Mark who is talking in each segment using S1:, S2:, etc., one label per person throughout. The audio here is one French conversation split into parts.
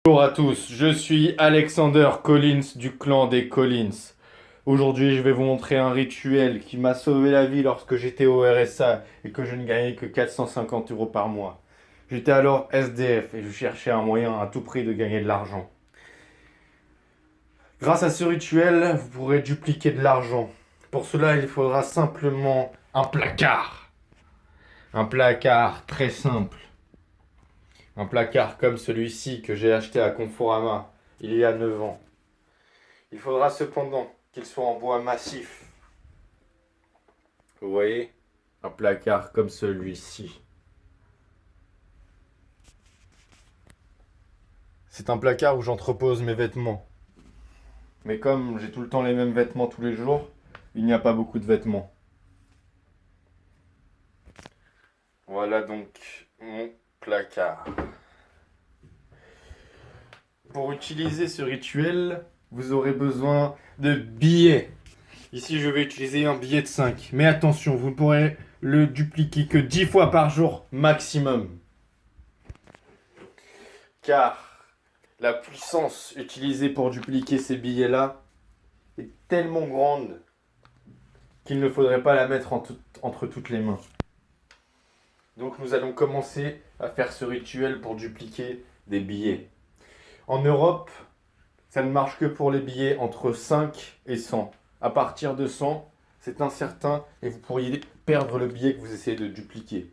S1: Bonjour à tous, je suis Alexander Collins du clan des Collins. Aujourd'hui, je vais vous montrer un rituel qui m'a sauvé la vie lorsque j'étais au RSA et que je ne gagnais que 450 € par mois. J'étais alors SDF et je cherchais un moyen à tout prix de gagner de l'argent. Grâce à ce rituel, vous pourrez dupliquer de l'argent. Pour cela, il faudra simplement un placard. Un placard très simple. Un placard comme celui-ci que j'ai acheté à Conforama il y a 9 ans. Il faudra cependant qu'il soit en bois massif. Vous voyez? Un placard comme celui-ci. C'est un placard où j'entrepose mes vêtements. Mais comme j'ai tout le temps les mêmes vêtements tous les jours, il n'y a pas beaucoup de vêtements. Voilà donc mon placard. Pour utiliser ce rituel, vous aurez besoin de billets. Ici, je vais utiliser un billet de 5. Mais attention, vous ne pourrez le dupliquer que 10 fois par jour maximum. Car la puissance utilisée pour dupliquer ces billets-là est tellement grande qu'il ne faudrait pas la mettre entre toutes les mains. Donc nous allons commencer à faire ce rituel pour dupliquer des billets. En Europe, ça ne marche que pour les billets entre 5 et 100. À partir de 100, c'est incertain et vous pourriez perdre le billet que vous essayez de dupliquer.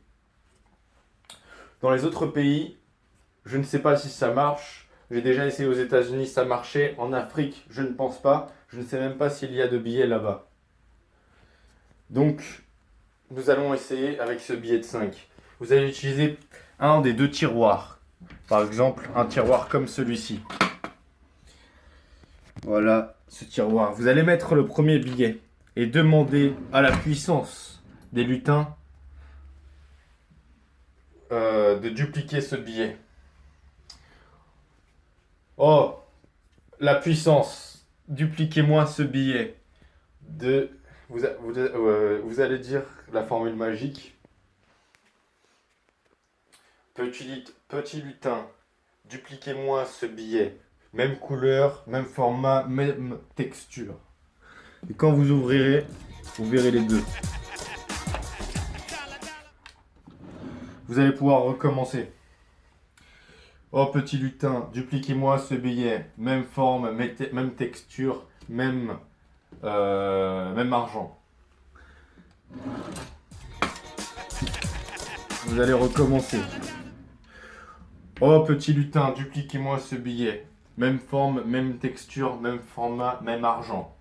S1: Dans les autres pays, je ne sais pas si ça marche. J'ai déjà essayé aux États-Unis, ça marchait. En Afrique, je ne pense pas. Je ne sais même pas s'il y a de billets là-bas. Donc, nous allons essayer avec ce billet de 5. Vous allez utiliser un des deux tiroirs. Par exemple, un tiroir comme celui-ci. Voilà ce tiroir. Vous allez mettre le premier billet et demander à la puissance des lutins de dupliquer ce billet. Oh, la puissance, dupliquez-moi ce billet. Vous allez dire la formule magique. Petit lutin, dupliquez-moi ce billet. Même couleur, même format, même texture. Et quand vous ouvrirez, vous verrez les deux. Vous allez pouvoir recommencer. Oh petit lutin, dupliquez-moi ce billet. Même forme, même texture, même argent. Vous allez recommencer. Oh petit lutin, dupliquez-moi ce billet. Même forme, même texture, même format, même argent.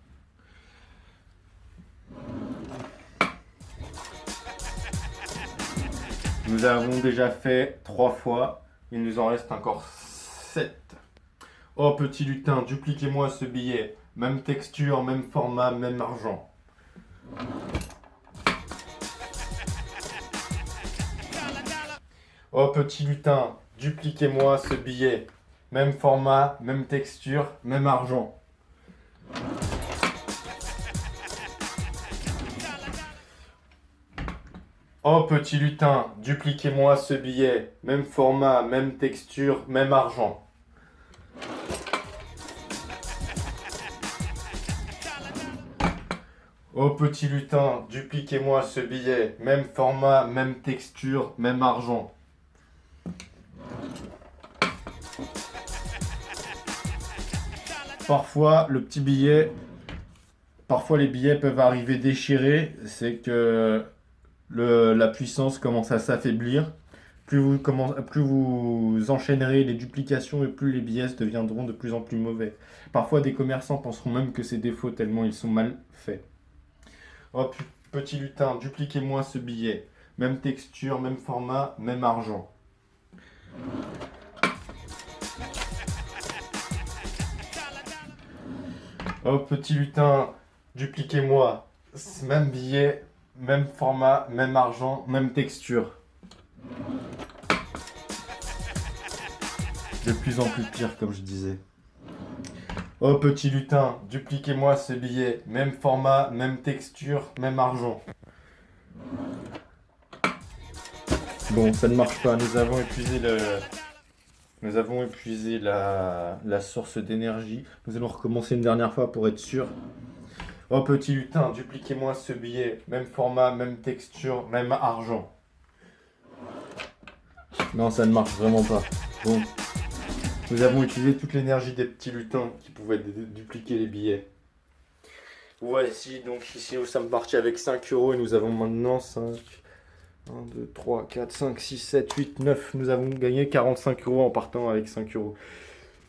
S1: Nous avons déjà fait 3 fois. Il nous en reste encore 7. Oh petit lutin, dupliquez-moi ce billet. Même texture, même format, même argent. Oh petit lutin, dupliquez-moi ce billet. Même format, même texture, même argent. Oh petit lutin, dupliquez-moi ce billet. Même format, même texture, même argent. Oh petit lutin, dupliquez-moi ce billet. Même format, même texture, même argent. Parfois, les billets peuvent arriver déchirés. C'est que la puissance commence à s'affaiblir. Plus vous enchaînerez les duplications et plus les billets deviendront de plus en plus mauvais. Parfois, des commerçants penseront même que c'est des faux tellement ils sont mal faits. Oh petit lutin, dupliquez-moi ce billet. Même texture, même format, même argent. Oh petit lutin, dupliquez-moi. Même billet, même format, même argent, même texture. De plus en plus pire, comme je disais. Oh petit lutin, dupliquez-moi ce billet. Même format, même texture, même argent. Bon, ça ne marche pas. Nous avons épuisé Nous avons épuisé la source d'énergie. Nous allons recommencer une dernière fois pour être sûr. Oh petit lutin, dupliquez-moi ce billet. Même format, même texture, même argent. Non, ça ne marche vraiment pas. Bon, nous avons utilisé toute l'énergie des petits lutins qui pouvaient dupliquer les billets. Voici donc ici nous sommes partis avec 5 euros et nous avons maintenant 5, 1, 2, 3, 4, 5, 6, 7, 8, 9. Nous avons gagné 45 euros en partant avec 5 euros.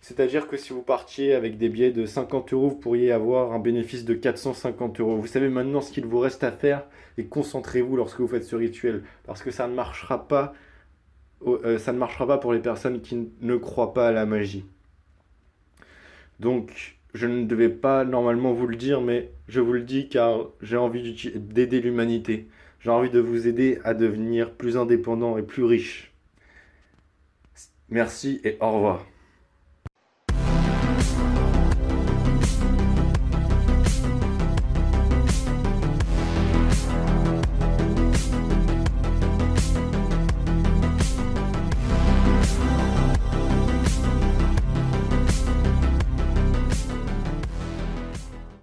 S1: C'est-à-dire que si vous partiez avec des billets de 50 euros, vous pourriez avoir un bénéfice de 450 euros. Vous savez maintenant ce qu'il vous reste à faire et concentrez-vous lorsque vous faites ce rituel parce que ça ne marchera pas. Ça ne marchera pas pour les personnes qui ne croient pas à la magie. Donc, je ne devais pas normalement vous le dire, mais je vous le dis car j'ai envie d'aider l'humanité. J'ai envie de vous aider à devenir plus indépendant et plus riche. Merci et au revoir.